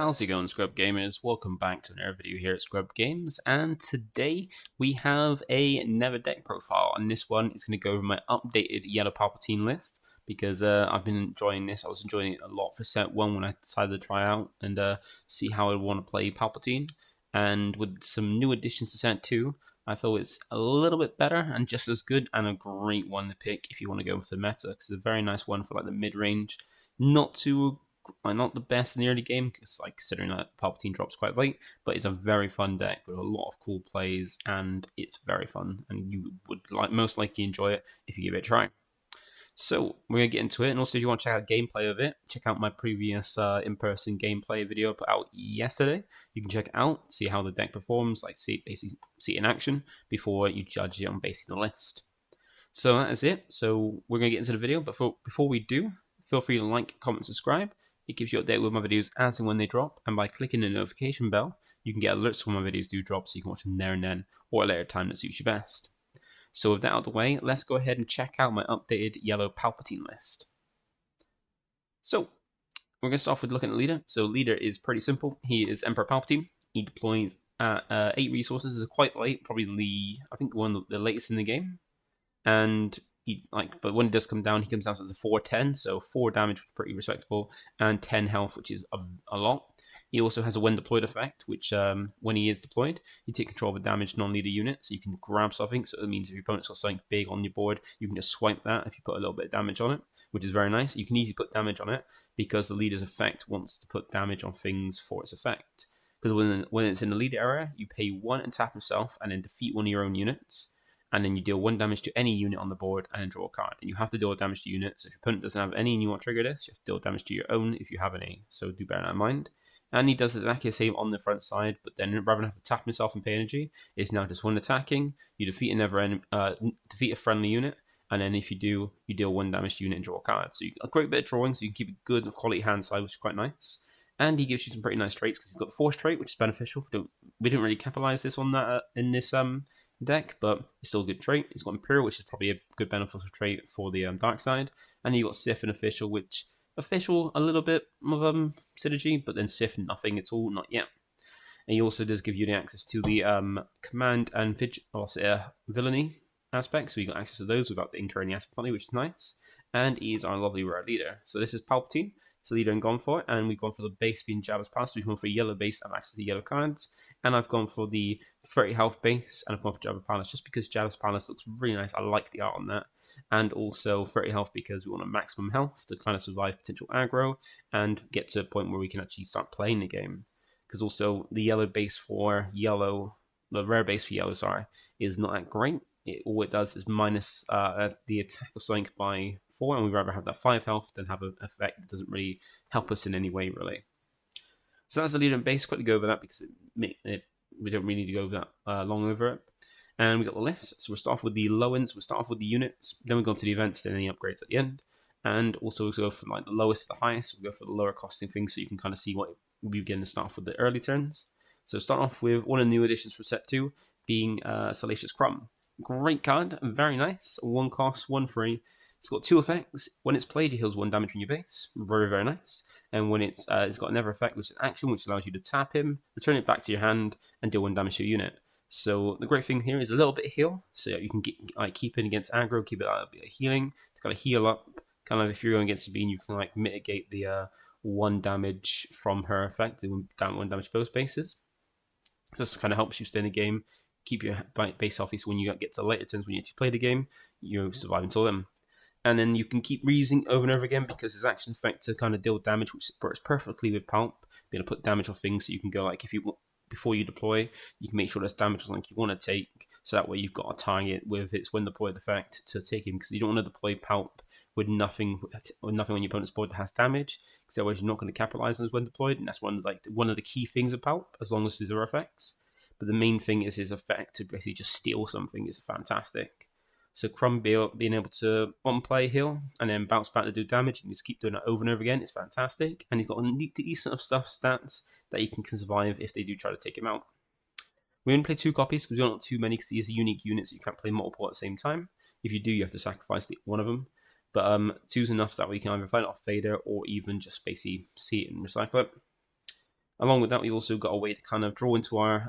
How's it going, ScrubGamers? Welcome back to another video here at ScrubGames, and today we have another deck profile, and this one is going to go over my updated Yellow Palpatine list, because I've been enjoying this. I was enjoying it a lot for set 1 when I decided to try out and see how I want to play Palpatine, and with some new additions to set 2, I feel it's a little bit better and just as good, and a great one to pick if you want to go with the meta, because it's a very nice one for like the mid-range. Not the best in the early game, because considering that Palpatine drops quite late, but it's a very fun deck with a lot of cool plays, and it's very fun, and you would most likely enjoy it if you give it a try. So we're gonna get into it, and also if you want to check out gameplay of it, check out my previous in-person gameplay video put out yesterday. You can check it out, see how the deck performs, basically see it in action before you judge it on basically the list. So that is it. So we're gonna get into the video, but before we do, feel free to like, comment, subscribe. It keeps you updated with my videos as and when they drop, and by clicking the notification bell, you can get alerts when my videos do drop, so you can watch them there and then, or at a later time that suits you best. So with that out of the way, let's go ahead and check out my updated Yellow Palpatine list. So we're going to start off with looking at leader. So leader is pretty simple. He is Emperor Palpatine. He deploys at 8 resources. Is quite late, probably I think one of the latest in the game. And but when it does come down, he comes down to the 410, so 4 damage, which is pretty respectable, and 10 health, which is a lot. He also has a when deployed effect, which when he is deployed, you take control of a damaged non-leader unit, so you can grab something. So it means if your opponent's got something big on your board, you can just swipe that if you put a little bit of damage on it, which is very nice. You can easily put damage on it because the leader's effect wants to put damage on things for its effect. Because when it's in the leader area, you pay 1 and tap himself, and then defeat one of your own units. And then you deal 1 damage to any unit on the board and then draw a card. And you have to deal damage to units. If your opponent doesn't have any and you want to trigger this, you have to deal damage to your own if you have any. So do bear that in mind. And he does exactly the same on the front side, but then rather than have to tap himself and pay energy, it's now just 1 attacking. You defeat defeat a friendly unit, and then if you do, you deal 1 damage to unit and draw a card. So you get a great bit of drawing, so you can keep a good quality hand side, which is quite nice. And he gives you some pretty nice traits because he's got the Force trait, which is beneficial. We didn't really capitalize this on that in this deck, but it's still a good trait. He's got Imperial, which is probably a good beneficial trait for the dark side, and you got Sith and Official, which Official a little bit of synergy, but then Sith nothing at all, not yet. And he also does give you the access to the command and Villainy aspects, so you got access to those without incurring the aspect penalty, which is nice. And he's our lovely rare leader. So this is Palpatine. It's the leader and gone for it, and we've gone for the base being Jabba's Palace. We've gone for yellow base and access to yellow cards, and I've gone for the 30 health base, and I've gone for Jabba's Palace just because Jabba's Palace looks really nice. I like the art on that, and also 30 health because we want a maximum health to kind of survive potential aggro and get to a point where we can actually start playing the game. Because also the yellow base for yellow, the rare base for yellow, sorry, is not that great. All it does is minus the attack of something by 4, and we'd rather have that 5 health than have an effect that doesn't really help us in any way, really. So that's the leader and base. Quickly go over that because we don't really need to go over that long over it. And we got the list. So we'll start off with the low ends. We'll start off with the units. Then we'll go into the events, then any upgrades at the end. And also we'll go from like the lowest to the highest. We'll go for the lower costing things so you can kind of see what we'll begin to start off with the early turns. So start off with one of the new additions for set 2 being Salacious Crumb. Great card, very nice. 1 cost, 1 free. It's got 2 effects. When it's played, it heals 1 damage from your base. Very, very nice. And when it's got another effect, which is an action, which allows you to tap him, return it back to your hand, and deal 1 damage to your unit. So the great thing here is a little bit of heal, so you can keep it against aggro, keep it a bit of healing. It's got to heal up. Kind of if you're going against Sabine, you can mitigate the 1 damage from her effect, down 1 damage to both bases. So this kind of helps you stay in the game. Keep your base healthy, so when you get to later turns when you actually play the game, you survive until then. And then you can keep reusing over and over again because his action effect to kind of deal damage, which works perfectly with Palp, being able to put damage on things, so you can go before you deploy, you can make sure there's damage on you want to take, so that way you've got a target with its when deployed effect to take him, because you don't want to deploy Palp with nothing on your opponent's board that has damage, because otherwise you're not going to capitalize on his when deployed, and that's one of the key things of Palp, as long as there's other effects. But the main thing is his effect to basically just steal something is fantastic. So Crumb being able to one play heal and then bounce back to do damage and just keep doing it over and over again is fantastic. And he's got a decent of stats that he can survive if they do try to take him out. We only play 2 copies because we don't want too many because he is a unique unit, so you can't play multiple at the same time. If you do, you have to sacrifice one of them. But 2's enough so that we can either fight off Vader or even just basically see it and recycle it. Along with that, we've also got a way to kind of draw into our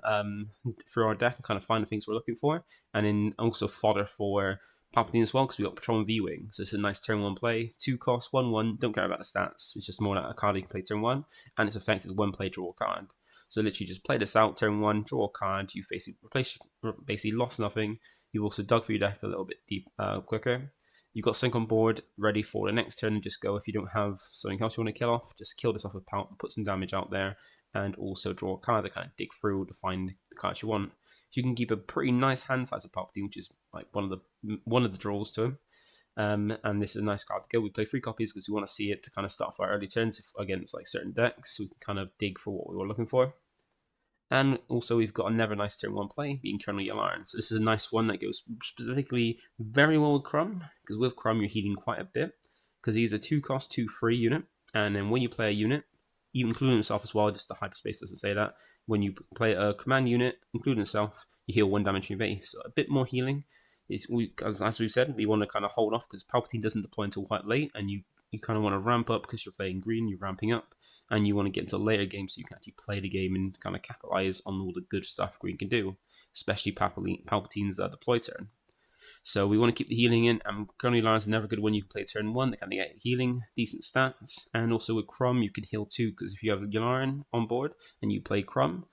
through our deck and kind of find the things we're looking for, and then also fodder for Palpatine as well, because we've got Patrol and V-Wing. So it's a nice turn 1 play, 2 cost, 1/1. Don't care about the stats. It's just more like a card you can play turn 1, and its effect is 1 play, draw a card. So literally just play this out turn 1, draw a card. You've basically lost nothing. You've also dug through your deck a little bit quicker. You've got Sync on board, ready for the next turn, and just go. If you don't have something else you want to kill off, just kill this off with put some damage out there, and also draw a card to kind of dig through to find the cards you want. So you can keep a pretty nice hand size with Palpatine, which is like one of the draws to him. And this is a nice card to go. We play 3 copies because we want to see it to kind of start off our early turns against like certain decks, so we can kind of dig for what we were looking for. And also we've got another nice turn 1 play, being Colonel Yularen. So this is a nice one that goes specifically very well with Crumb, because with Crumb you're healing quite a bit, because he's a 2 cost 2/3 unit, and then when you play a unit, including himself as well, just the hyperspace doesn't say that, when you play a command unit, including himself, you heal 1 damage from your base. So a bit more healing. As we've said, we want to kind of hold off because Palpatine doesn't deploy until quite late, and you kind of want to ramp up because you're playing green, you're ramping up, and you want to get into later games so you can actually play the game and kind of capitalize on all the good stuff green can do, especially Palpatine's deploy turn. So we want to keep the healing in, and Colonel Yularen is never good when you can play turn 1. They kind of get healing, decent stats, and also with Crumb you can heal 2, because if you have Yularen on board and you play Crumb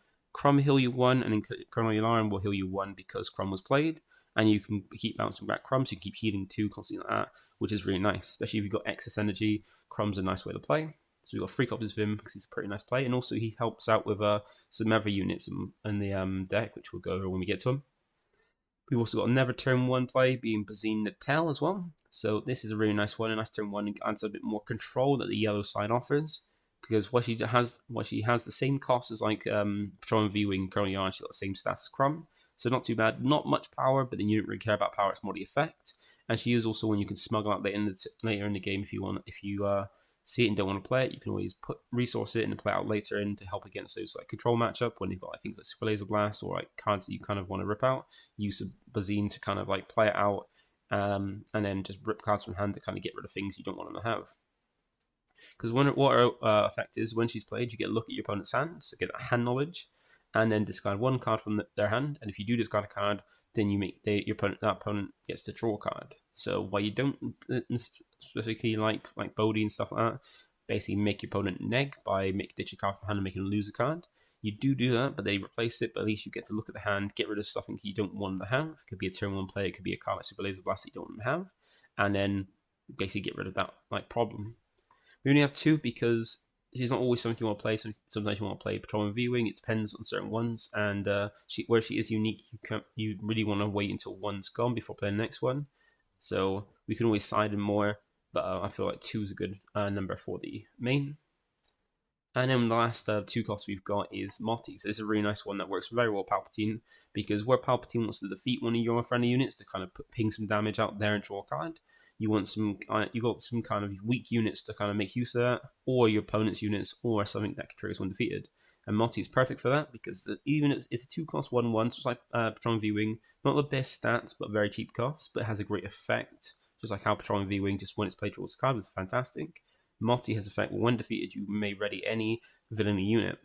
heal you 1, and then Colonel Yularen will heal you 1 because Crumb was played, and you can keep bouncing back Crumb, so you can keep healing 2 constantly like that, which is really nice, especially if you've got excess energy. Crumb's a nice way to play. So we've got 3 copies of him because he's a pretty nice play, and also he helps out with some other units in the deck, which we'll go over when we get to him. We've also got another turn 1 play, being Bazine Natel as well. So this is a really nice one, a nice turn 1, and adds a bit more control that the yellow side offers. Because what she has the same cost as like Patrol and V-Wing, Colonel Yularen. She's got the same stats as Crumb, so not too bad. Not much power, but then you don't really care about power. It's more the effect. And she is also one you can smuggle out later in the game if you want. If you see it and don't want to play it, you can always resource it and play it out later in to help against those like control matchup when you've got like things like Super Laser Blast or like cards that you kind of want to rip out. Use Bazine to kind of like play it out, and then just rip cards from hand to kind of get rid of things you don't want them to have. Because what her effect is, when she's played, you get a look at your opponent's hand, so get that hand knowledge, and then discard 1 card from their hand. And if you do discard a card, then you make that opponent gets to draw a card. So while you don't specifically like Bodhi and stuff like that, basically make your opponent neg by ditch a card from hand and making them lose a card. You do that, but they replace it. But at least you get to look at the hand, get rid of stuff you don't want them to have. It could be a turn 1 play, it could be a card like Super Laser Blast that you don't want them to have, and then basically get rid of that like problem. We only have 2 because she's not always something you want to play. Sometimes you want to play Patrol and V-Wing. It depends on certain ones, and where she is unique, you really want to wait until 1's gone before playing the next one. So we can always side in more, but I feel like 2 is a good number for the main. And then the last 2 costs we've got is Motti. So this is a really nice one that works very well with Palpatine, because where Palpatine wants to defeat one of your friendly units to kind of ping some damage out there and draw a card, you got some kind of weak units to kind of make use of that, or your opponent's units, or something that triggers when defeated. And Motti is perfect for that because even it's a 2 cost 1/1, so it's like Patron V-Wing, not the best stats but very cheap cost, but it has a great effect. Just like how Patron V-Wing, just when it's played, draws a card, was fantastic. Motti has effect when defeated, you may ready any villainy unit.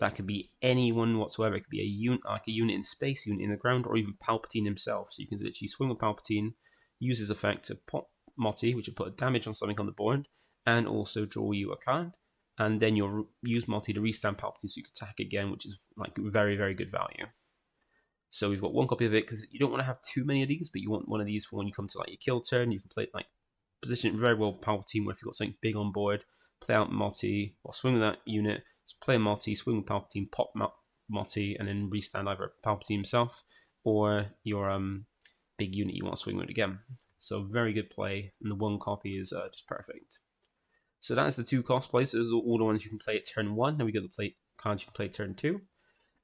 That could be anyone whatsoever. It could be a unit in space, unit in the ground, or even Palpatine himself. So you can literally swing with Palpatine, use his effect to pop Motti, which will put a damage on something on the board, and also draw you a card. And then you'll use Motti to restand Palpatine so you can attack again, which is like very, very good value. So we've got 1 copy of it because you don't want to have too many of these, but you want one of these for when you come to like your kill turn. You can play like position it very well with Palpatine, where if you've got something big on board, play out Motti, or swing with that unit, so play Motti, swing with Palpatine, pop Motti, and then restand either Palpatine himself or your big unit you want to swing with again. So very good play, and the 1 copy is just perfect. So that is the 2 cost plays. Those are all the ones you can play at turn 1. Then we go to the cards you can play at turn 2.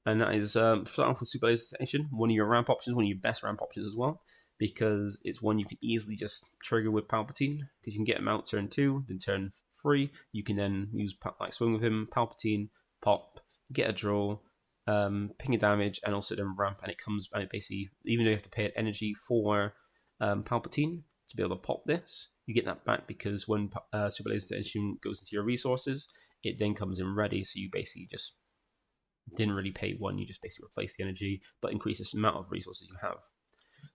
And that is, start off with Super Laser Station, one of your ramp options, one of your best ramp options as well, because it's one you can easily just trigger with Palpatine, because you can get him out turn 2, then turn 3, you can then use like swing with him, Palpatine, pop, get a draw, ping a damage, and also then ramp, and it comes, and it basically, even though you have to pay an energy for Palpatine to be able to pop this, you get that back because when Super Laser Station goes into your resources, it then comes in ready, so you basically just Didn't really pay one, you just basically replace the energy, but increase the amount of resources you have.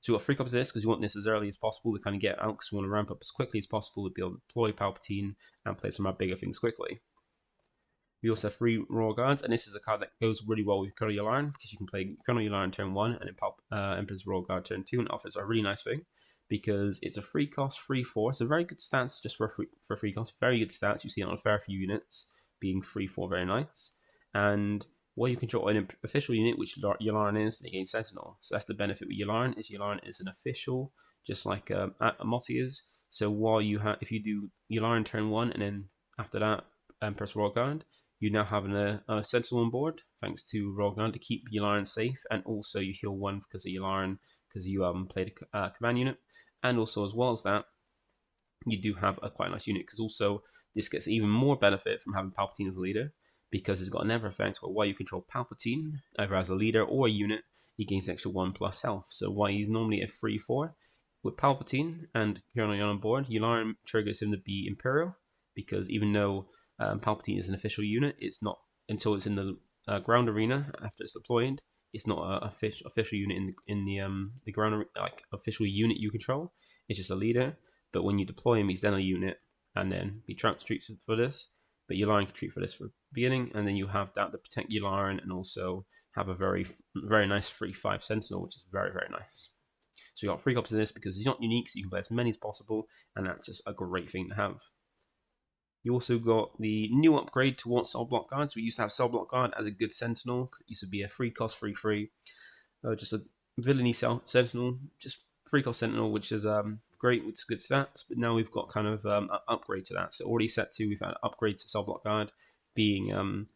So we've got 3 copies of this because you want this as early as possible to kind of get out, because we want to ramp up as quickly as possible to be able to deploy Palpatine and play some of our bigger things quickly. We also have 3 Royal Guards, and this is a card that goes really well with Colonel Yularen, because you can play Colonel Yularen turn 1 and then Emperor's Royal Guard turn 2, and it offers a really nice thing because it's a free cost, 3/4. So very good stats just for a free cost. Very good stats. You see it on a fair few units being 3/4, very nice. And while you control an official unit, which Yularen is, they gain Sentinel. So that's the benefit with Yularen is an official, just like Motti is. So while if you do Yularen turn 1 and then after that Emperor's Royal Guard, you now have a Sentinel on board, thanks to Royal Guard, to keep Yularen safe, and also you heal 1 because of Yularen, because you played a command unit, and also as well as that, you do have a quite nice unit, because also this gets even more benefit from having Palpatine as a leader, because it's got another effect where while you control Palpatine, either as a leader or a unit, he gains extra 1+ health. So while he's normally a 3/4, with Palpatine and Colonel on board, Yularen triggers him to be Imperial, because even though Palpatine is an official unit, it's not until it's in the ground arena after it's deployed. It's not an official unit in the ground, like official unit you control. It's just a leader. But when you deploy him, he's then a unit, and then he treats for this. But Yularen can treat for this for the beginning, and then you have that to protect Yularen, and also have a very nice 3/5 Sentinel, which is very nice. So you got 3 copies of this because he's not unique, so you can play as many as possible, and that's just a great thing to have. You also got the new upgrade towards Cell Block Guard. So we used to have Cell Block Guard as a good Sentinel. It used to be a 3 cost, 3/3. Just a Villainy Sentinel, just 3 cost Sentinel, which is great with good stats. But now we've got kind of an upgrade to that. So already set to, we've had an upgrade to Cell Block Guard being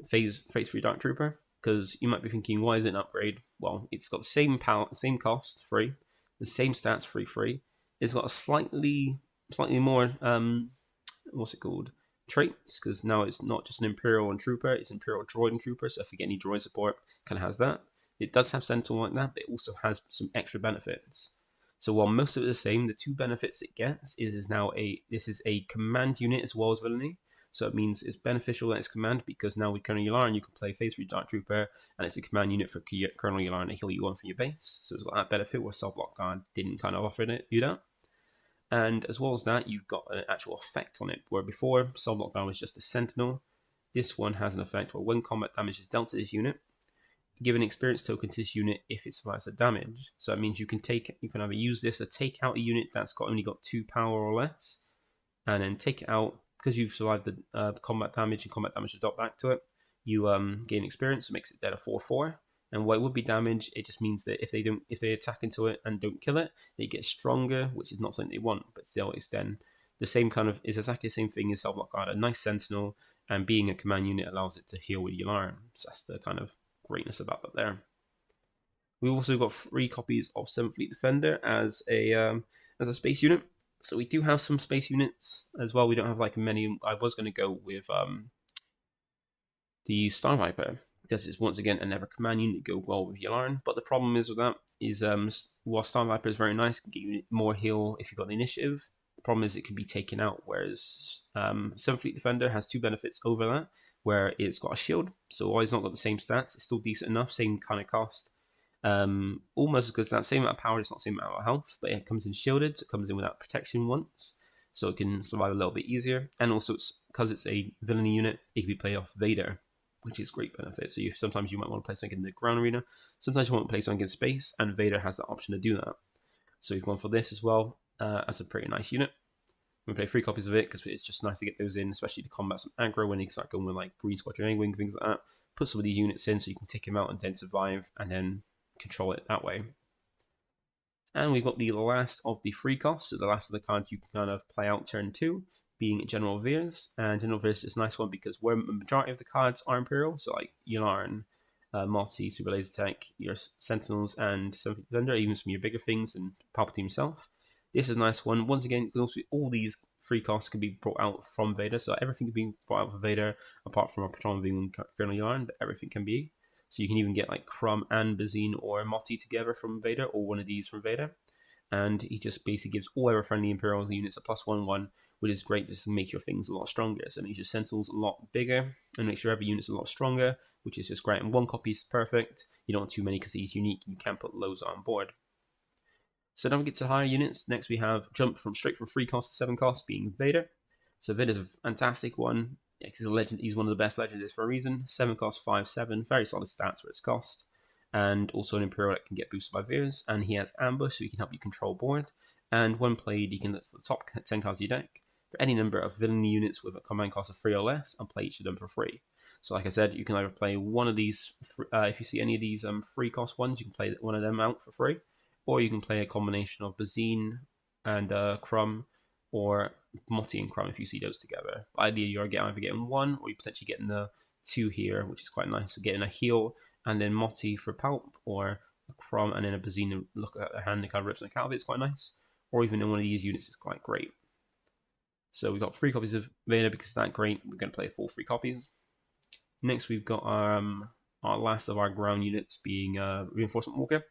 Phase 3 Dark Trooper. Because you might be thinking, why is it an upgrade? Well, it's got the same power, same cost, 3, the same stats, 3/3. It's got a slightly more what's it called? Traits, because now it's not just an Imperial and Trooper, it's Imperial Droid and Trooper, so if you get any droid support, kind of has that. It does have Sentinel like that, but it also has some extra benefits. So while most of it is the same, the 2 benefits it gets is now this is a command unit as well as Villainy. So it means it's beneficial that it's command, because now with Colonel Yularen you can play Phase 3 Dark Trooper, and it's a command unit for Colonel Yularen to heal you 1 from your base. So it's got that benefit where Cell Block Guard didn't kind of offer you that. And as well as that, you've got an actual effect on it, where before Cell Block Guard was just a Sentinel. This one has an effect where when combat damage is dealt to this unit, give an experience token to this unit if it survives the damage. So that means you can either use this to take out a unit that's only got 2 power or less, and then take it out because you've survived the combat damage, and combat damage is dealt back to it. You gain experience, it makes it dead a 4/4. And what would be damage, it just means that if they attack into it and don't kill it, it gets stronger, which is not something they want, but still it's then the same it's exactly the same thing as Cell Block Guard, a nice Sentinel, and being a command unit allows it to heal with Yularen. So that's the kind of greatness about that there. We've also got 3 copies of 7th Fleet Defender as a space unit. So we do have some space units as well. We don't have like many. I was going to go with the Star Viper, because it's once again another command unit to go well with Yularen. But the problem is with that is while Star Viper is very nice, can give you more heal if you've got the initiative, the problem is it can be taken out, whereas 7th Fleet Defender has 2 benefits over that, where it's got a shield, so while it's not got the same stats, it's still decent enough, same kind of cost. Almost as good as that, same amount of power, it's not the same amount of health, but it comes in shielded, so it comes in without protection once, so it can survive a little bit easier, and also because it's a Villainy unit, it can be played off Vader, which is great benefit. So sometimes you might want to play something in the ground arena, sometimes you want to play something in space, and Vader has the option to do that. So we've gone for this as well, as a pretty nice unit. We play 3 copies of it because it's just nice to get those in, especially to combat some aggro when you start going with like Green Squadron A-Wing, things like that. Put some of these units in so you can take them out and then survive, and then control it that way. And we've got the last of the 3 costs, so the last of the cards you can kind of play out turn 2, being General Veers. And General Veers is a nice one because where the majority of the cards are Imperial, so like Yularen, Motti, Super Laser Tech, your Sentinels, and 7th Defender, even some of your bigger things, and Palpatine himself. This is a nice one. Once again, all these 3 costs can be brought out from Vader, so everything can be brought out from Vader, apart from a Patron being Colonel Yularen, but everything can be. So you can even get like Crumb and Bazine or Motti together from Vader, or one of these from Vader. and he just basically gives all our friendly Imperial units a +1/1, which is great just to make your things a lot stronger. So it makes your Sentinels a lot bigger and makes your every unit's a lot stronger, which is just great. And 1 copy is perfect. You don't want too many because he's unique. You can put loads on board. So now we get to higher units. Next we have jump straight from 3 cost to 7 cost, being Vader. So Vader's a fantastic one. He's a legend. He's one of the best legendaries for a reason. 7 cost, 5/7, very solid stats for its cost. And also an Imperial that can get boosted by Veers, and he has Ambush, so he can help you control board. And when played, you can look at the top 10 cards of your deck for any number of Villainy units with a command cost of 3 or less, and play each of them for free. So like I said, you can either play one of these, if you see any of these free cost ones, you can play one of them out for free, or you can play a combination of Bazine and Crumb, or Motti and Crumb if you see those together. Ideally, you're either getting one, or you're potentially getting the 2 here, which is quite nice. So getting a heal, and then Motti for Palp, or a Crumb, and then a Bazine to look at their hand and kind of rips the out of it. It's quite nice. Or even in one of these units is quite great. So we've got 3 copies of Vader because it's that great. We're going to play full 3 copies. Next, we've got our last of our ground units being Reinforcement Walker.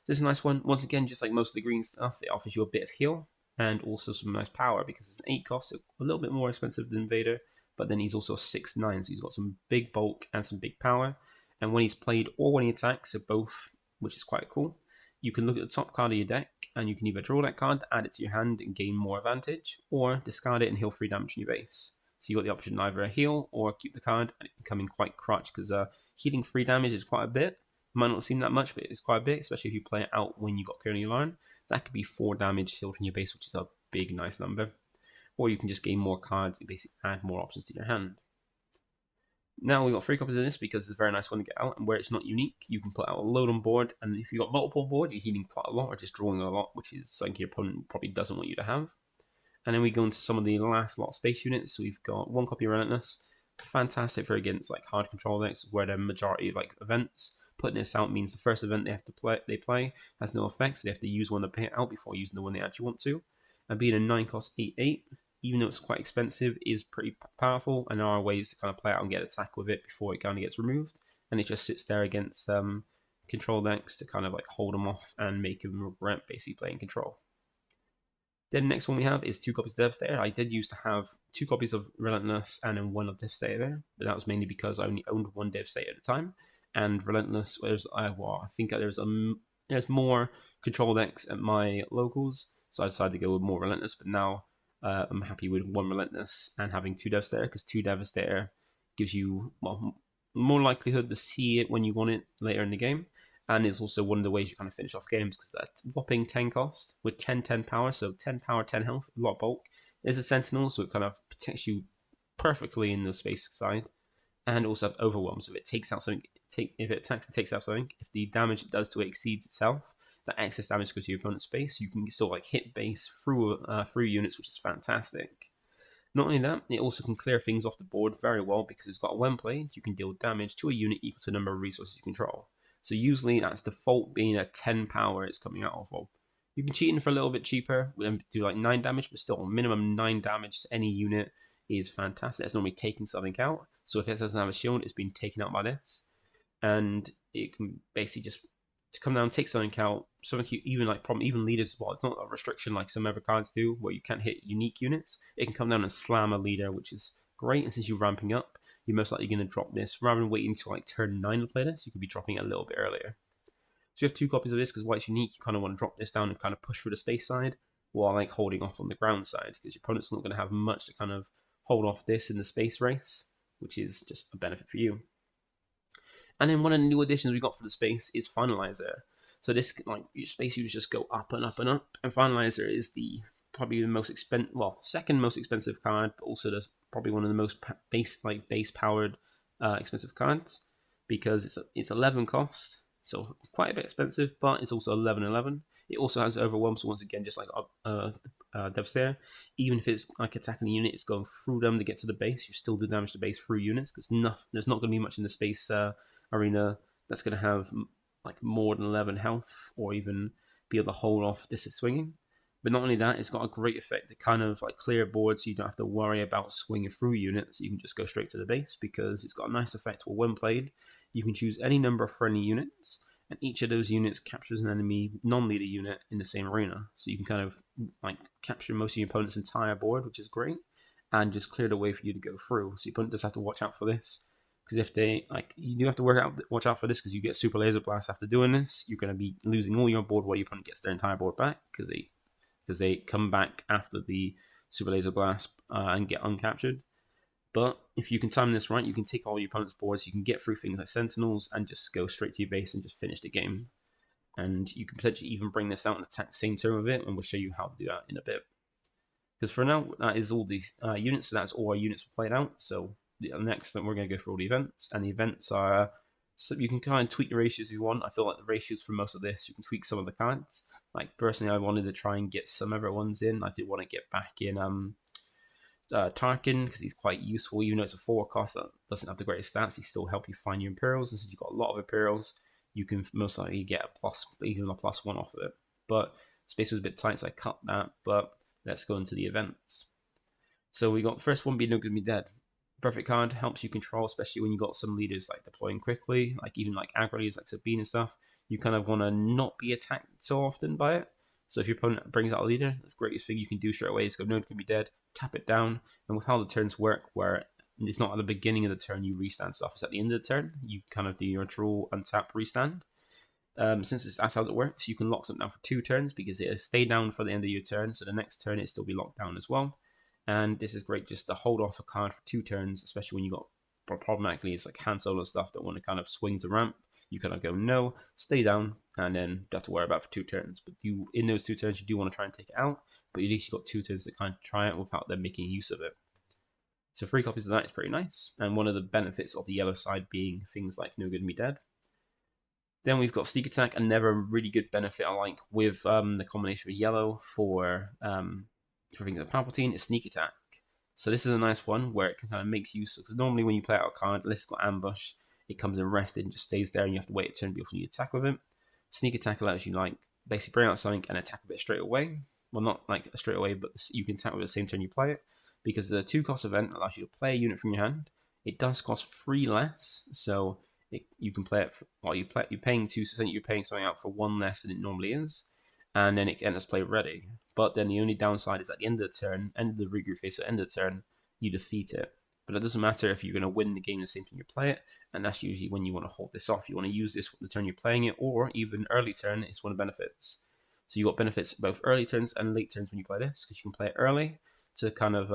This is a nice one. Once again, just like most of the green stuff, it offers you a bit of heal and also some nice power because it's an 8 cost, so a little bit more expensive than Vader, but then he's also 6/9, so he's got some big bulk and some big power. And when he's played or when he attacks, so both, which is quite cool, you can look at the top card of your deck and you can either draw that card, add it to your hand and gain more advantage, or discard it and heal 3 damage in your base. So you've got the option to either heal or keep the card, and it can come in quite clutch because healing 3 damage is quite a bit. Might not seem that much, but it's quite big, especially if you play it out when you've got Colonel Yarn. That could be 4 damage healed from your base, which is a big, nice number. Or you can just gain more cards and basically add more options to your hand. Now we've got 3 copies of this because it's a very nice one to get out, and where it's not unique, you can put out a load on board, and if you've got multiple board, you're healing quite a lot or just drawing a lot, which is something your opponent probably doesn't want you to have. And then we go into some of the last lot of space units. So we've got 1 copy of Relentless, fantastic for against like hard control decks where the majority of like events. Putting this out means the first event they play has no effect, so they have to use one to pay it out before using the one they actually want to. And being a 9 cost 8/8, even though it's quite expensive, is pretty powerful, and there are ways to kind of play out and get attack with it before it kind of gets removed, and it just sits there against control decks to kind of like hold them off and make them regret basically playing control. Then the next one we have is 2 copies of Devastator. I did used to have 2 copies of Relentless and then 1 of Devastator, but that was mainly because I only owned 1 Devastator at a time. And Relentless was, I think there's more control decks at my locals, so I decided to go with more Relentless. But now I'm happy with 1 Relentless and having 2 Devastator, because 2 Devastator gives you more likelihood to see it when you want it later in the game. And it's also one of the ways you kind of finish off games because that whopping 10 cost with 10 power, so 10 power, 10 health, a lot of bulk. There's a Sentinel, so it kind of protects you perfectly in the space side, and also have Overwhelm, so if it takes out something, if it attacks and takes out something, if the damage it does to it exceeds itself, that excess damage goes to your opponent's space. You can still like hit base through units, which is fantastic. Not only that, it also can clear things off the board very well because it's got when played, you can deal damage to a unit equal to the number of resources you control. So usually that's default being a 10 power it's coming out of. You can cheat in for a little bit cheaper and do like 9 damage, but still minimum 9 damage to any unit is fantastic. It's normally taking something out. So if it doesn't have a shield, it's been taken out by this. And it can basically just come down, take something out. Something even leaders as well. It's not a restriction like some other cards do where you can't hit unique units. It can come down and slam a leader, which is great. And since you're ramping up, you're most likely going to drop this rather than waiting until like turn 9 to play this. You could be dropping it a little bit earlier. So you have 2 copies of this because while it's unique, you kind of want to drop this down and kind of push through the space side while like holding off on the ground side because your opponent's not going to have much to kind of hold off this in the space race, which is just a benefit for you. And then one of the new additions we got for the space is Finalizer. So this, like, your space units just go up and up and up. And Finalizer is probably the most expensive, second most expensive card, but also probably one of the most base powered expensive cards because it's 11 cost, so quite a bit expensive, but it's also 11/11. It also has Overwhelm, so once again, just like Devastator, even if it's like attacking a unit, it's going through them to get to the base. You still do damage to base through units because there's not going to be much in the space arena that's going to have like more than 11 health or even be able to hold off this swinging. But not only that, it's got a great effect to kind of like clear board so you don't have to worry about swinging through units. You can just go straight to the base because it's got a nice effect where when played, you can choose any number of friendly units and each of those units captures an enemy non-leader unit in the same arena. So you can kind of like capture most of your opponent's entire board, which is great, and just clear the way for you to go through. So your opponent does have to watch out for this, because if they you do have to watch out for this, because you get super laser blast after doing this. You're going to be losing all your board while your opponent gets their entire board back, because they come back after the super laser blast and get uncaptured. But if you can time this right, you can take all your opponent's boards, you can get through things like sentinels and just go straight to your base and just finish the game. And you can potentially even bring this out and attack the same turn with it, and we'll show you how to do that in a bit. Because for now, that is all these units, so that's all our units played out. So next, we're going to go through all the events, and the events are, so you can kind of tweak the ratios if you want. I feel like the ratios for most of this, you can tweak some of the cards. Like personally, I wanted to try and get some other ones in. I did want to get back in Tarkin, because he's quite useful, even though it's a 4 cost that doesn't have the greatest stats. He still help you find your Imperials, and since you've got a lot of Imperials, you can most likely get a +1 off of it. But space was a bit tight, so I cut that. But let's go into the events. So we got the first one being No Good Me Dead. Perfect card, helps you control, especially when you got some leaders like deploying quickly, like even like aggro leaders like Sabine and stuff. You kind of want to not be attacked so often by it. So if your opponent brings out a leader, the greatest thing you can do straight away is go No Good Me Dead, tap it down, and with how the turns work, where it's not at the beginning of the turn you restand stuff, it's at the end of the turn, you kind of do your draw, untap, restand. Since that's how it works, you can lock something down for 2 turns, because it'll stay down for the end of your turn, so the next turn it'll still be locked down as well. And this is great just to hold off a card for 2 turns, especially when you got problematically it's like Han Solo stuff that want to kind of swing the ramp. You kind of go no, stay down, and then don't have to worry about it for 2 turns. But in those 2 turns, you do want to try and take it out, but at least you've got 2 turns to kind of try it without them making use of it. So 3 copies of that is pretty nice, and one of the benefits of the yellow side being things like No Good Me Dead. Then we've got Sneak Attack, another really good benefit I like with the combination of yellow for things like Palpatine is Sneak Attack. So this is a nice one where it can kind of make use, because normally when you play out a card, unless it's got Ambush, it comes in rested and just stays there, and you have to wait a turn before you attack with it. Sneak Attack allows you like basically bring out something and attack with it straight away. Well, not like straight away, but you can attack with the same turn you play it, because the 2-cost event allows you to play a unit from your hand. It does cost 3 less, so you can play it while you're paying 2, so you're paying something out for 1 less than it normally is, and then it enters play ready. But then the only downside is at the end of the turn, end of the regroup phase, so end of the turn, you defeat it. But it doesn't matter if you're going to win the game the same time you play it, and that's usually when you want to hold this off. You want to use this the turn you're playing it, or even early turn is one of the benefits. So you got benefits both early turns and late turns when you play this, because you can play it early to kind of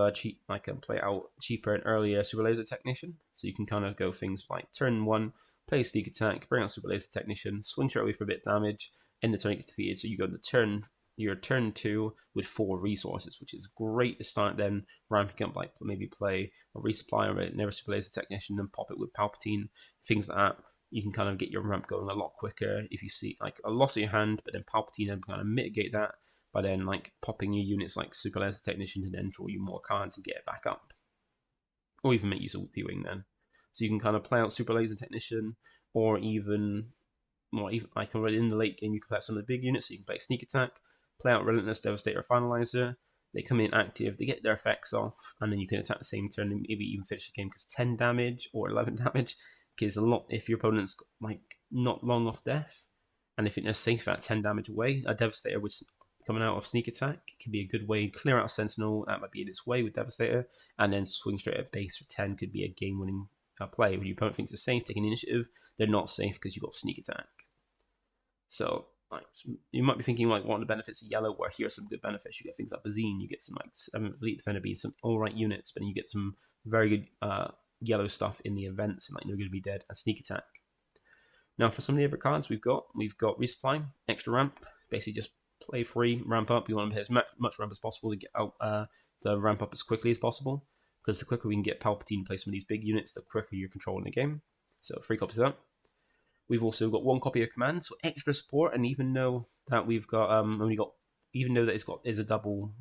play out cheaper and earlier Super Laser Technician. So you can kind of go things like turn 1, play Sneak Attack, bring out Super Laser Technician, swing straight away for a bit of damage, end the turn gets defeated. So you go to your turn 2 with 4 resources, which is great to start then ramping up, like maybe play a resupply or a never Super Laser Technician and pop it with Palpatine, things like that. You can kind of get your ramp going a lot quicker if you see like a loss of your hand, but then Palpatine and kind of mitigate that by then like popping your units like Super Laser Technician and then draw you more cards and get it back up. Or even make use of P-Wing then. So you can kind of play out Super Laser Technician, or even like already in the late game you can play out some of the big units, so you can play Sneak Attack, play out Relentless Devastator Finalizer. They come in active, they get their effects off, and then you can attack the same turn and maybe even finish the game, because 10 damage or 11 damage is a lot if your opponent's like not long off death, and if they're safe at 10 damage away. A Devastator with coming out of Sneak Attack can be a good way to clear out a Sentinel that might be in its way with Devastator, and then swing straight at base for 10 could be a game-winning play. When your opponent thinks they're safe, taking initiative, they're not safe because you've got Sneak Attack. So like, you might be thinking like, what are the benefits of yellow? Where here are some good benefits. You get things like Bazine, you get some like 7th Elite Defender being some alright units, but then you get some very good yellow stuff in the events, and like No Good Me Dead and Sneak Attack. Now for some of the other cards we've got Resupply, Extra Ramp, basically just play free, ramp up. You want to hit as much ramp as possible to get out the ramp up as quickly as possible, because the quicker we can get Palpatine to play some of these big units, the quicker you're controlling the game. So 3 copies of that. We've also got 1 copy of Command, so extra support, and even though that we've got even though that is a double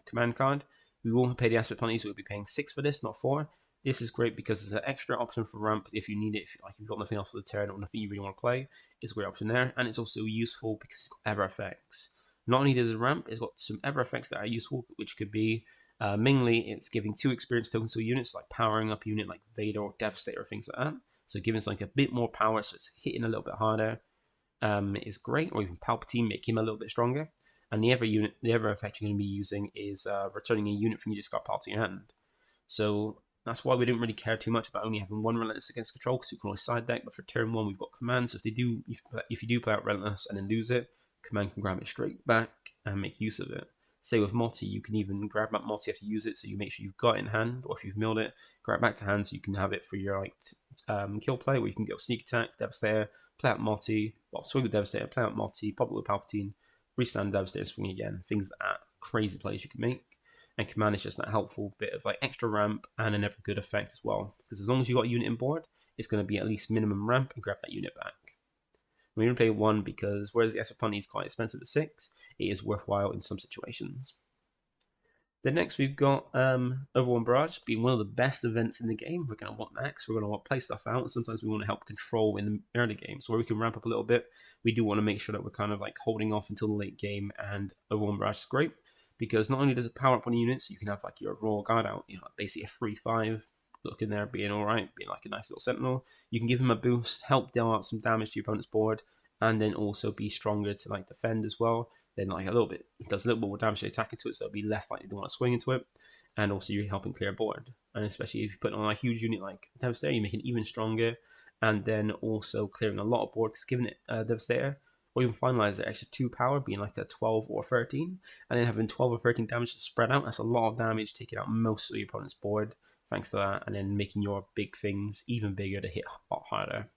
command card, we won't pay the aspect penalty, so we'll be paying 6 for this, not 4. This is great because it's an extra option for ramp if you need it. If you've got nothing else for the turn or nothing you really want to play, it's a great option there. And it's also useful because it's got ever effects. Not only does it ramp, it's got some ever effects that are useful, which could be mainly it's giving 2 experience tokens to units, like powering up a unit like Vader or Devastator or things like that. So giving something a bit more power, so it's hitting a little bit harder. is great, or even Palpatine, make him a little bit stronger. And the other effect you're going to be using is returning a unit from your discard pile to your hand. So that's why we didn't really care too much about only having one Relentless against control, because you can always side deck. But for turn 1, we've got Command. So if you do play out Relentless and then lose it, Command can grab it straight back and make use of it. Say with Multi, you can even grab back Multi after you use it, so you make sure you've got it in hand, or if you've milled it, grab it back to hand so you can have it for your kill play, where you can go Sneak Attack, Devastator, play out Multi, swing with Devastator, play out Multi, pop it with Palpatine, restand Devastator, swing again. Things that crazy plays you can make. And Command is just that helpful bit of extra ramp and a never good effect as well. Because as long as you got a unit on board, it's going to be at least minimum ramp and grab that unit back. We're going to play 1 because whereas the SWU is quite expensive at 6, it is worthwhile in some situations. Then next we've got Overwhelm Barrage, being one of the best events in the game. We're going to want that because we're going to want to play stuff out, and sometimes we want to help control in the early game. So where we can ramp up a little bit, we do want to make sure that we're kind of holding off until the late game, and Overwhelm Barrage is great. Because not only does it power up on the units, you can have your Royal Guard out, basically a 3/5, looking there, being alright, being a nice little Sentinel. You can give him a boost, help deal out some damage to your opponent's board, and then also be stronger to defend as well. Then a little bit, it does a little bit more damage to attack into it, so it'll be less likely to want to swing into it. And also you're helping clear board. And especially if you put on a huge unit like Devastator, you make it even stronger, and then also clearing a lot of board, because giving it Devastator, or even Finalizer, extra 2 power, being a 12 or 13, and then having 12 or 13 damage to spread out. That's a lot of damage, taking out most of your opponent's board, thanks to that, and then making your big things even bigger to hit a lot harder.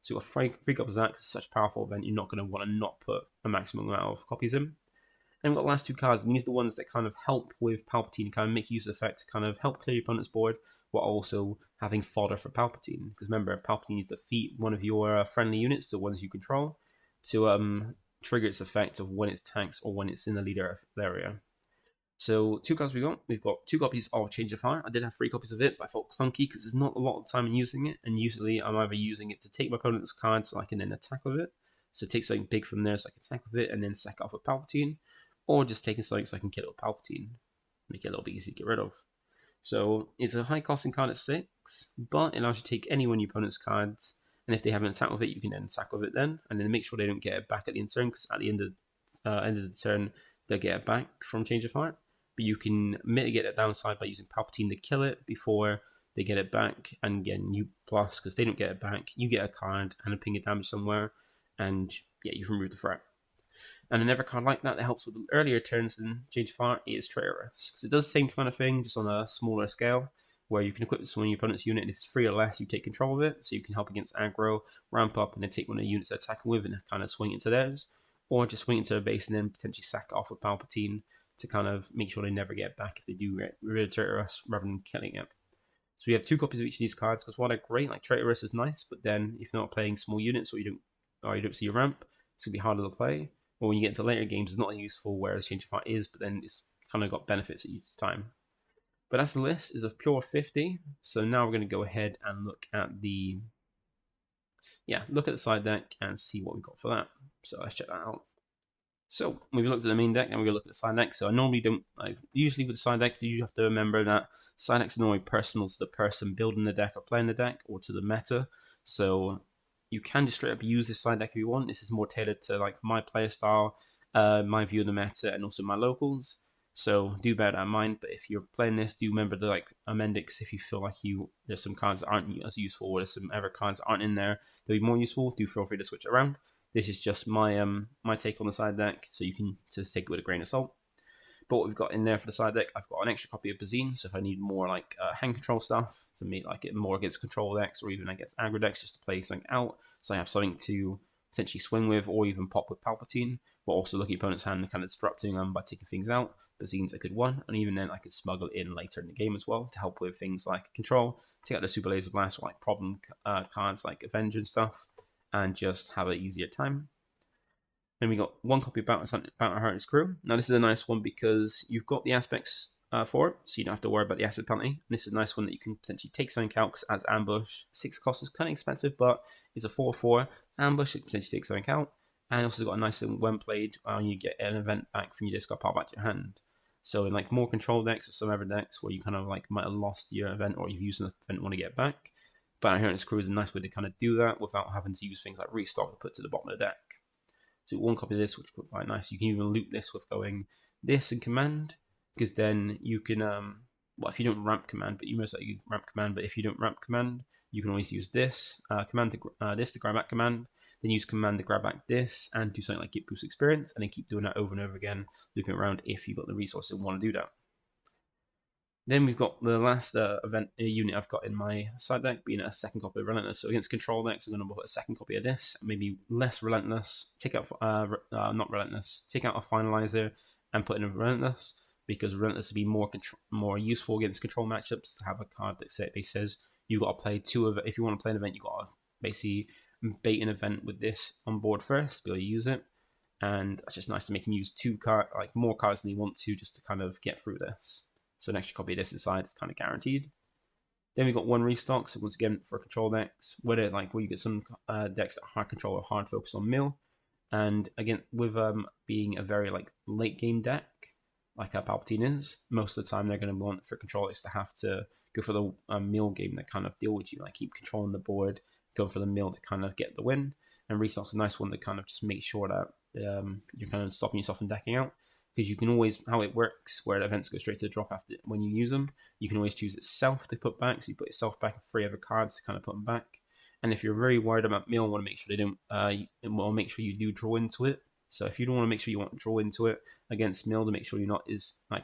So you've got 3 copies of that, because it's such a powerful event, you're not going to want to not put a maximum amount of copies in. And we've got the last 2 cards, and these are the ones that kind of help with Palpatine, kind of make use of the effect to kind of help clear your opponent's board, while also having fodder for Palpatine. Because remember, Palpatine needs to defeat one of your friendly units, the ones you control, to trigger its effect of when it attacks or when it's in the leader area. So 2 cards we've got 2 copies of Change of Heart. I did have 3 copies of it, but I thought clunky because there's not a lot of time in using it, and usually I'm either using it to take my opponent's card so I can then attack with it, so take something big from there so I can attack with it and then sack off with Palpatine, or just taking something so I can kill it with Palpatine, make it a little bit easy to get rid of. So it's a high costing card at 6, but it allows you to take any one of your opponent's cards, and if they haven't attacked with it, you can then attack with it then, and then make sure they don't get it back at the end of the turn, because at the end of the turn, they'll get it back from Change of Heart. But you can mitigate that downside by using Palpatine to kill it before they get it back, and again, you plus, because they don't get it back, you get a card and a ping of damage somewhere, and yeah, you've removed the threat. And another card like that helps with earlier turns than Change of Heart is Traitorous, because it does the same kind of thing, just on a smaller scale, where you can equip someone in your opponent's unit, and if it's 3 or less, you take control of it, so you can help against aggro, ramp up, and then take one of the units they're attacking with and kind of swing into theirs, or just swing into their base and then potentially sack off with Palpatine to kind of make sure they never get back if they do get rid of Traitorous rather than killing it. So we have 2 copies of each of these cards, because while they're great, Traitorous is nice, but then if you're not playing small units or you don't see your ramp, it's going to be harder to play. Or when you get into later games, it's not useful, whereas Change of Heart is, but then it's kind of got benefits at each time. But as the list is of pure 50, so now we're going to go ahead and look at the side deck and see what we've got for that. So let's check that out. So we've looked at the main deck and we're going to look at the side deck. So usually with the side deck, you have to remember that side decks are normally personal to the person building the deck or playing the deck, or to the meta. So you can just straight up use this side deck if you want. This is more tailored to my player style, my view of the meta, and also my locals. So do bear that in mind. But if you're playing this, do remember to amend it, because if you feel there's some cards that aren't as useful, or there's some other cards that aren't in there that'll be more useful, do feel free to switch it around. This is just my my take on the side deck, so you can just take it with a grain of salt. But what we've got in there for the side deck, I've got an extra copy of Villainy, so if I need more hand control stuff to make it more against control decks, or even against aggro decks, just to play something out, so I have something to potentially swing with, or even pop with Palpatine, but also look at opponent's hand and kind of disrupting them by taking things out. Villainy's a good one, and even then I could smuggle it in later in the game as well to help with things like control, take out the Super Laser Blast, or problem cards like Avenger and stuff, and just have an easier time. Then we got 1 copy of Bounty Hunter's Crew. Now this is a nice one because you've got the aspects for it, so you don't have to worry about the aspect penalty. And this is a nice one that you can potentially take something out, because as ambush, 6 cost is kind of expensive, but it's a 4/4 ambush. It can potentially take something out, and also got a nice little when played, you get an event back from your discard pile back to your hand. So in more control decks or some other decks where you kind of might have lost your event, or you've used an event and want to get back, Bounty Hunter's Crew is a nice way to kind of do that without having to use things like restock to put to the bottom of the deck. So one copy of this, which would be quite nice. You can even loop this with going this and command, because then you can, well, if you don't ramp command, but you most likely ramp command, but if you don't ramp command, you can always use this command to this to grab back command, then use command to grab back this, and do something like get boost experience, and then keep doing that over and over again, looping around if you've got the resources and want to do that. Then we've got the last unit I've got in my side deck, being a second copy of Relentless. So against control decks, I'm going to put a second copy of this, maybe less Relentless. Take out not Relentless. Take out a Finalizer and put in a Relentless, because Relentless would be more useful against control matchups to have a card that says you've got to play two of it. If you want to play an event, you've got to basically bait an event with this on board first to be able to use it. And it's just nice to make him use more cards than you want to, just to kind of get through this. So an extra copy of this inside is kind of guaranteed. Then we've got one restock, so once again for control decks, where you get some decks that are hard control or hard focus on mill. And again, with being a very late game deck, like Palpatine is, most of the time they're going to want for control decks to have to go for the mill game that kind of deal with you, like keep controlling the board, go for the mill to kind of get the win. And restock's a nice one to kind of just make sure that you're kind of stopping yourself from decking out. Because you can always, how it works, where events go straight to the drop after when you use them, you can always choose itself to put back. So you put yourself back and 3 other cards to kind of put them back. And if you're very worried about mill, want to make sure they don't, make sure you do draw into it. So if you don't want to make sure you want to draw into it against mill, to make sure you're not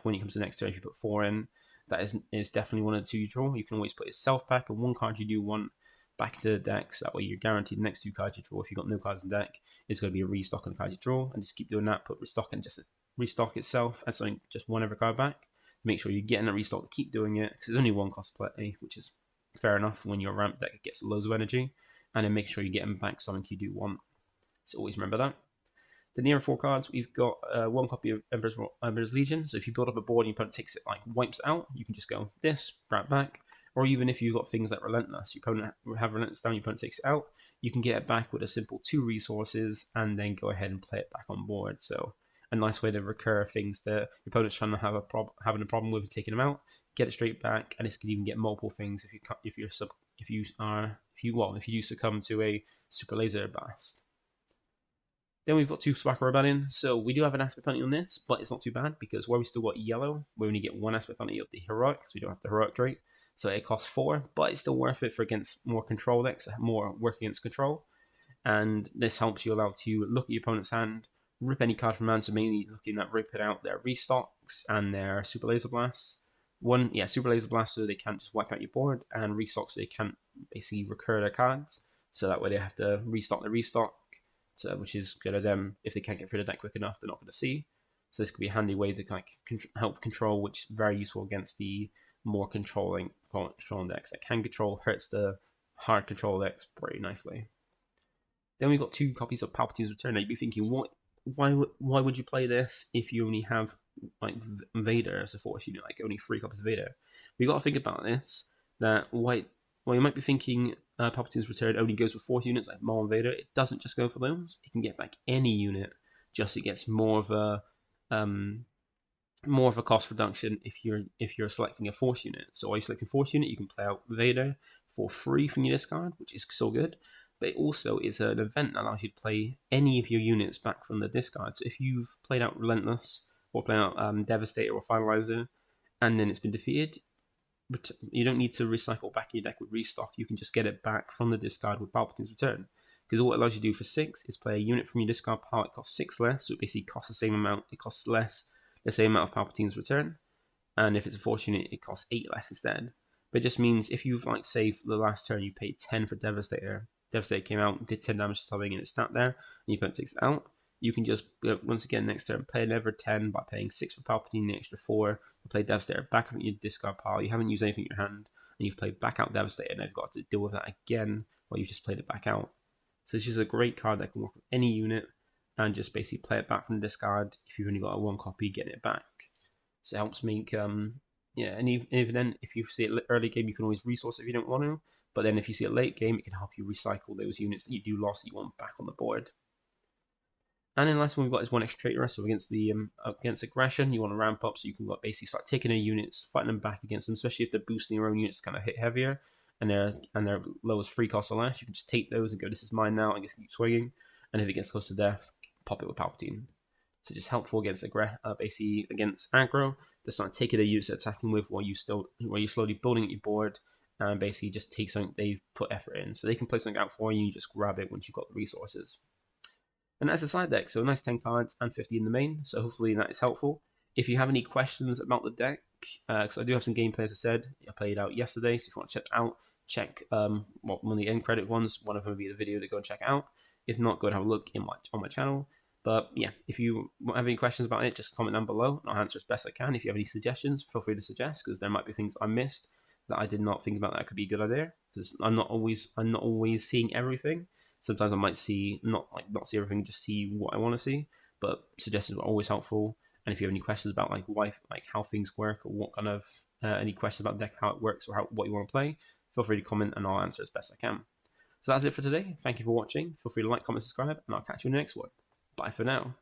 when it comes to the next turn, if you put 4 in, that is definitely 1 or 2 you draw. You can always put yourself back and 1 card you do want back to the deck, so that way you're guaranteed the next 2 cards you draw. If you've got no cards in the deck, it's going to be a restock on the card you draw, and just keep doing that. Put restock and just restock itself as something, just 1 other card back, to make sure you're getting a restock to keep doing it, because there's only 1 cost play, which is fair enough when your ramp deck gets loads of energy, and then make sure you're getting back something you do want. So always remember that. The nearer 4 cards, we've got 1 copy of Emperor's Legion. So if you build up a board and your opponent takes it, wipes it out, you can just go this, grab back. Or even if you've got things like Relentless, your opponent have Relentless down, your opponent takes it out, you can get it back with a simple 2 resources and then go ahead and play it back on board. So a nice way to recur things that your opponent's trying to having a problem with taking them out, get it straight back, and this can even get multiple things if you succumb to a super laser blast. Then we've got 2 Spark Rebellion. So we do have an aspect penalty on this, but it's not too bad, because where we still got yellow, we only get 1 aspect penalty of the heroic, so we don't have the heroic trait. So it costs 4, but it's still worth it for against more control decks, more work against control. And this helps you allow to look at your opponent's hand, rip any card from hand, so mainly looking at ripping out their restocks and their super laser blasts. Super laser blasts, so they can't just wipe out your board, and restock, so they can't basically recur their cards. So that way they have to restock the restock, which is good at them. If they can't get through the deck quick enough, they're not going to see. So this could be a handy way to help control, which is very useful against the more controlling decks. That can control hurts the hard control decks pretty nicely. Then we've got 2 copies of Palpatine's Return. Now you'd be thinking, why would you play this if you only have Vader as a force unit, only 3 copies of Vader? We got to think about this. That you might be thinking Palpatine's Return only goes with 4 units like Maul and Vader. It doesn't just go for those. It can get back any unit. Just it gets more of a cost reduction if you're selecting a force unit. So while you're selecting force unit, you can play out Vader for free from your discard, which is so good. But it also is an event that allows you to play any of your units back from the discard. So if you've played out Relentless, or played out Devastator or Finalizer, and then it's been defeated, you don't need to recycle back your deck with restock. You can just get it back from the discard with Palpatine's Return. Because all it allows you to do for 6 is play a unit from your discard pile. It costs 6 less, so it basically costs the same amount. It costs less, the same amount of Palpatine's Return. And if it's a force unit, it costs 8 less instead. But it just means if you've, say, for the last turn, you paid 10 for Devastator. Devastator came out, did 10 damage to something, and it's sat there, and your opponent takes it out. You can just, once again, next turn, play another 10 by paying 6 for Palpatine, the extra 4, to play Devastator back from your discard pile. You haven't used anything in your hand, and you've played back out Devastator, and they've got to deal with that again while you've just played it back out. So it's just a great card that can work with any unit, and just basically play it back from the discard if you've only got a 1 copy, getting it back. So it helps make, and even then, if you see it early game, you can always resource it if you don't want to, but then if you see it late game, it can help you recycle those units that you do lost that you want back on the board. And then the last one we've got is 1 extra traitor. So against aggression, you want to ramp up so you can basically start taking their units, fighting them back against them, especially if they're boosting your own units to kind of hit heavier. and they're low as 3 cost or less, you can just take those and go, this is mine now, and just keep swinging. And if it gets close to death, pop it with Palpatine. So just helpful against basically against aggro. That's not take it a unit attacking with while you're slowly building up your board, and basically just take something they've put effort in. So they can play something out for you, you just grab it once you've got the resources. And that's the side deck, so a nice 10 cards and 50 in the main, so hopefully that is helpful. If you have any questions about the deck, because I do have some gameplay, as I said, I played out yesterday, so if you want to check it out, check one of the end credit ones, one of them will be the video to go and check out. If not, go and have a look on my channel. But yeah, if you have any questions about it, just comment down below, and I'll answer as best I can. If you have any suggestions, feel free to suggest, because there might be things I missed that I did not think about that could be a good idea, because I'm not always seeing everything. Sometimes I might not see everything, just see what I want to see. But suggestions are always helpful. And if you have any questions about how things work, or what kind of any questions about the deck, how it works, or what you want to play, feel free to comment, and I'll answer as best I can. So that's it for today. Thank you for watching. Feel free to like, comment, subscribe, and I'll catch you in the next one. Bye for now.